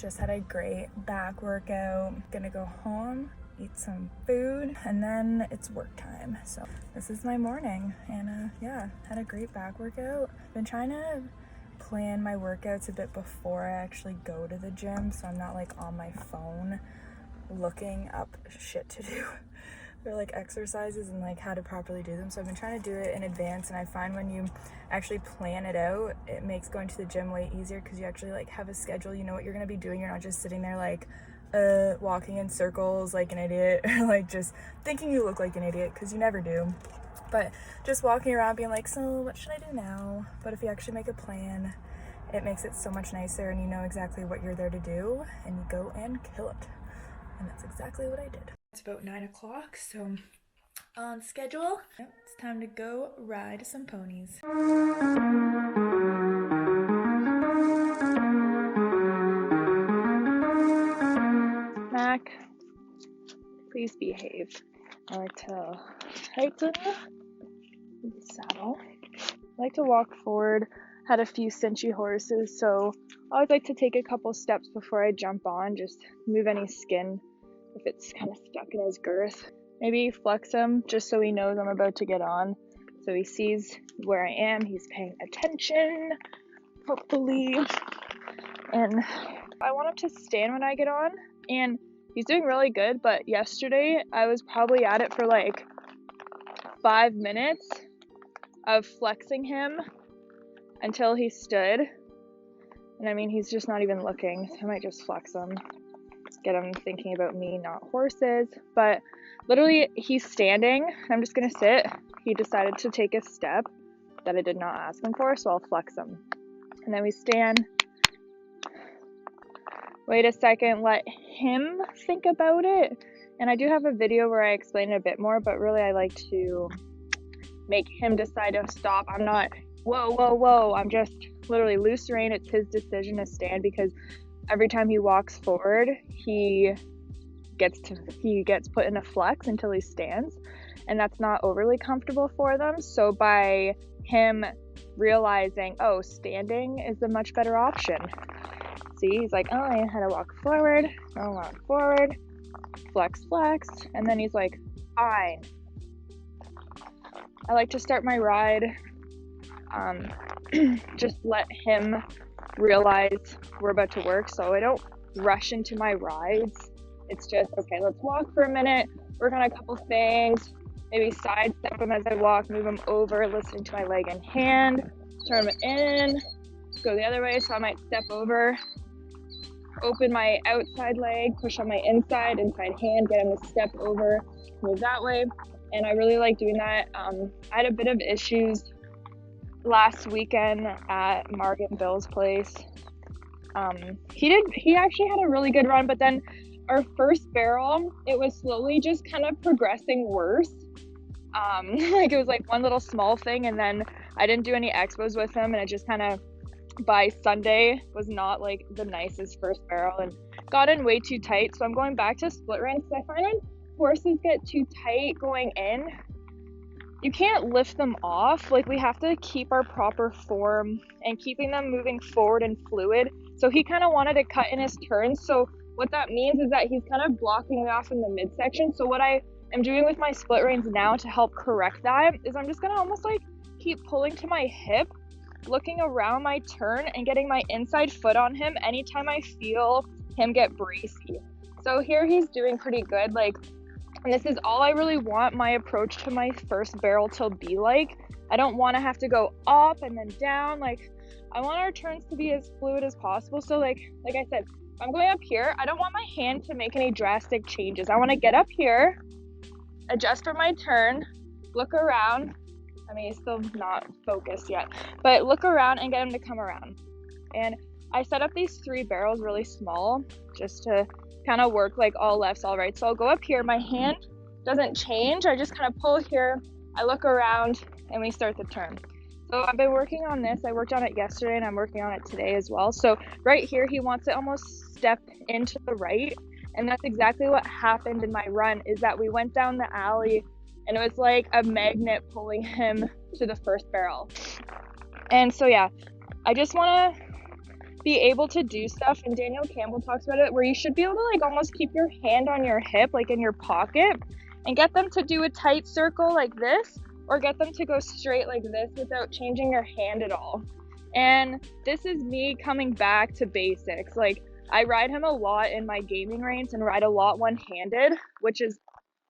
just had a great back workout. Gonna go home, eat some food, and then it's work time. So this is my morning, and yeah, had a great back workout. Been trying to plan my workouts a bit before I actually go to the gym, so I'm not like on my phone looking up shit to do or like exercises and like how to properly do them. So I've been trying to do it in advance, and I find when you actually plan it out, it makes going to the gym way easier because you actually like have a schedule. You know what you're gonna be doing. You're not just sitting there like walking in circles like an idiot or like just thinking you look like an idiot, because you never do. But just walking around being like, so what should I do now? But if you actually make a plan, it makes it so much nicer, and you know exactly what you're there to do, and you go and kill it. And that's exactly what I did. It's about 9 o'clock, so on schedule. It's time to go ride some ponies. Mac, please behave. I like to tighten the saddle. I like to walk forward. Had a few cinchy horses, so I always like to take a couple steps before I jump on, just move any skin if it's kind of stuck in his girth. Maybe flex him just so he knows I'm about to get on, so he sees where I am, he's paying attention, hopefully. And I want him to stand when I get on, and he's doing really good, but yesterday I was probably at it for like 5 minutes of flexing him until he stood. And I mean, he's just not even looking, so I might just flex him, get him thinking about me, not horses. But literally, he's standing, I'm just gonna sit. He decided to take a step that I did not ask him for, so I'll flex him. And then we stand, wait a second, let him think about it. And I do have a video where I explain it a bit more, but really I like to make him decide to stop. I'm not, whoa, I'm just literally loose rein. It's his decision to stand, because every time he walks forward, he gets put in a flex until he stands, and that's not overly comfortable for them. So by him realizing, oh, standing is a much better option. See, he's like, oh, I know how to walk forward, I'll walk forward, flex, and then he's like, fine. I like to start my ride, just let him realize we're about to work, so I don't rush into my rides. It's just, okay, let's walk for a minute, work on a couple things, maybe sidestep him as I walk, move him over, listening to my leg and hand, turn him in, go the other way, so I might step over, open my outside leg, push on my inside hand, get him to step over, move that way. And I really like doing that. I had a bit of issues last weekend at Mark and Bill's place. He actually had a really good run, but then our first barrel, it was slowly just kind of progressing worse. Like it was like one little small thing, and then I didn't do any expos with him, and it just kind of by Sunday was not like the nicest first barrel and got in way too tight. So I'm going back to split reins, because I find when horses get too tight going in, you can't lift them off. Like, we have to keep our proper form and keeping them moving forward and fluid. So he kind of wanted to cut in his turns. So what that means is that he's kind of blocking me off in the midsection. So what I am doing with my split reins now to help correct that is I'm just gonna almost like keep pulling to my hip, looking around my turn and getting my inside foot on him anytime I feel him get bracy. So here he's doing pretty good. Like, and this is all I really want my approach to my first barrel to be like. I don't want to have to go up and then down. Like, I want our turns to be as fluid as possible. So like I said, if I'm going up here, I don't want my hand to make any drastic changes. I want to get up here, adjust for my turn, look around. I mean, he's still not focused yet, but look around and get him to come around. And I set up these 3 barrels really small just to kind of work like all lefts, all right. So I'll go up here, my hand doesn't change. I just kind of pull here, I look around, and we start the turn. So I've been working on this. I worked on it yesterday, and I'm working on it today as well. So right here, he wants to almost step into the right. And that's exactly what happened in my run, is that we went down the alley, and it was like a magnet pulling him to the first barrel. And so yeah, I just want to be able to do stuff, and Daniel Campbell talks about it, where you should be able to like almost keep your hand on your hip, like in your pocket, and get them to do a tight circle like this, or get them to go straight like this without changing your hand at all. And this is me coming back to basics. Like, I ride him a lot in my gaming reins and ride a lot one-handed, which is,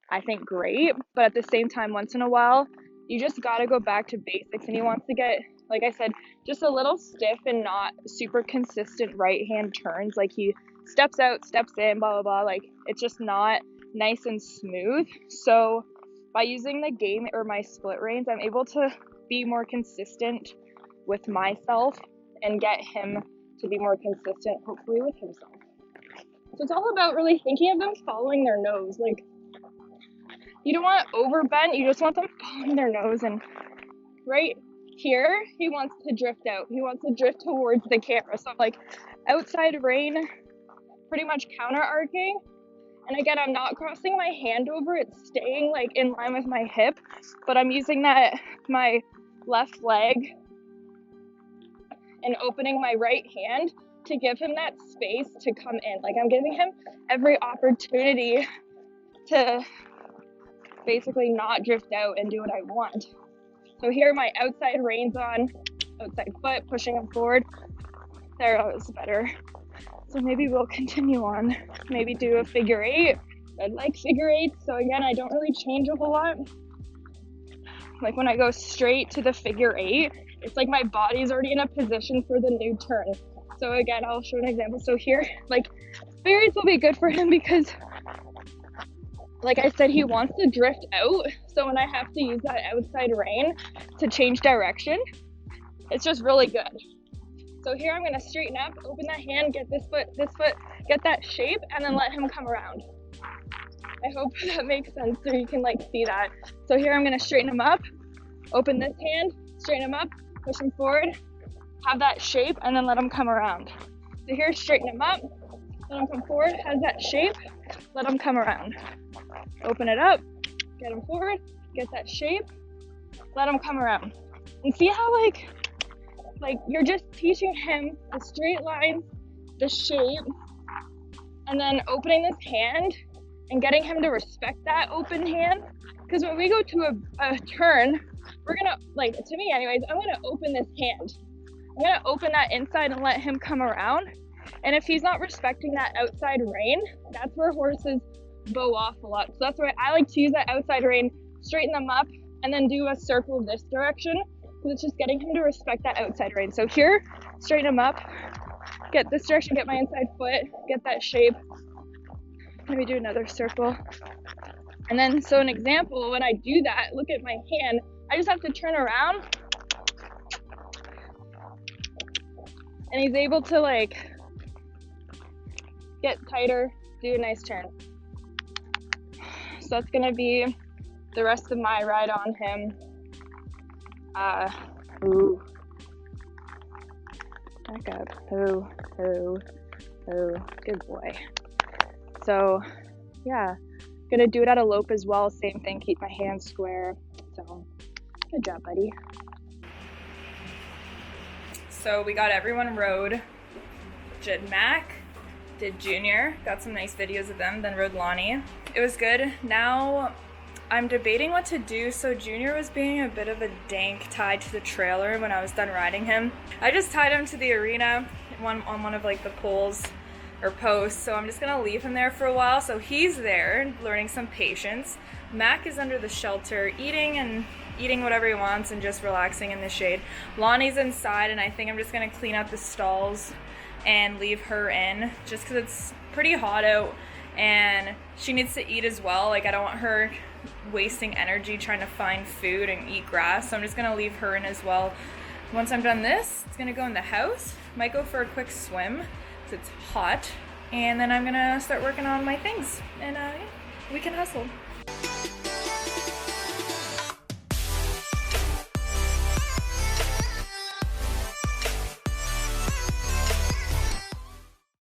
I think, great. But at the same time, once in a while, you just gotta go back to basics. And he wants to get, like I said, just a little stiff and not super consistent right hand turns. Like, he steps out, steps in, blah, blah, blah. Like, it's just not nice and smooth. So by using the game or my split reins, I'm able to be more consistent with myself and get him to be more consistent, hopefully, with himself. So it's all about really thinking of them following their nose. Like, you don't want overbent, you just want them following their nose. And right here, he wants to drift out. He wants to drift towards the camera. So like outside rein, pretty much counter arcing. And again, I'm not crossing my hand over, it's staying like in line with my hip, but I'm using that, my left leg, and opening my right hand to give him that space to come in. Like, I'm giving him every opportunity to basically not drift out and do what I want. So here, my outside reins on, outside foot, pushing him forward. There, that was better. So maybe we'll continue on. Maybe do a figure eight. I like figure eight. So again, I don't really change a whole lot. Like, when I go straight to the figure eight, it's like my body's already in a position for the new turn. So again, I'll show an example. So here, like, figure eights will be good for him because, like I said, he wants to drift out. So when I have to use that outside rein to change direction, it's just really good. So here I'm gonna straighten up, open that hand, get this foot, get that shape, and then let him come around. I hope that makes sense so you can like see that. So here I'm gonna straighten him up, open this hand, straighten him up, push him forward, have that shape, and then let him come around. So here, straighten him up, let him come forward, has that shape, let him come around. Open it up, get him forward, get that shape, let him come around. And see how like you're just teaching him the straight lines, the shape, and then opening this hand and getting him to respect that open hand. Because when we go to a turn, we're gonna, like, to me anyways, I'm gonna open this hand. I'm gonna open that inside and let him come around. And if he's not respecting that outside rein, that's where horses bow off a lot. So that's why I like to use that outside rein, straighten them up, and then do a circle this direction. Because it's just getting him to respect that outside rein. So here, straighten him up, get this direction, get my inside foot, get that shape. Let me do another circle. And then, so an example, when I do that, look at my hand, I just have to turn around. And he's able to like get tighter, do a nice turn. So that's gonna be the rest of my ride on him. Ooh. Back up. Ooh. Good boy. So, yeah. Gonna do it at a lope as well. Same thing, keep my hands square. So, good job, buddy. So we got everyone rode. Did Mac, did Junior, got some nice videos of them, then rode Lonnie. It was good. Now I'm debating what to do. So Junior was being a bit of a dank tied to the trailer when I was done riding him. I just tied him to the arena on one of like the poles or posts, so I'm just gonna leave him there for a while. So he's there learning some patience. Mac is under the shelter eating whatever he wants and just relaxing in the shade. Lonnie's inside, and I think I'm just gonna clean out the stalls and leave her in just because it's pretty hot out and she needs to eat as well. Like, I don't want her wasting energy trying to find food and eat grass, so I'm just gonna leave her in as well. Once I'm done this, it's gonna go in the house. Might go for a quick swim because it's hot, and then I'm gonna start working on my things, and yeah, we can hustle.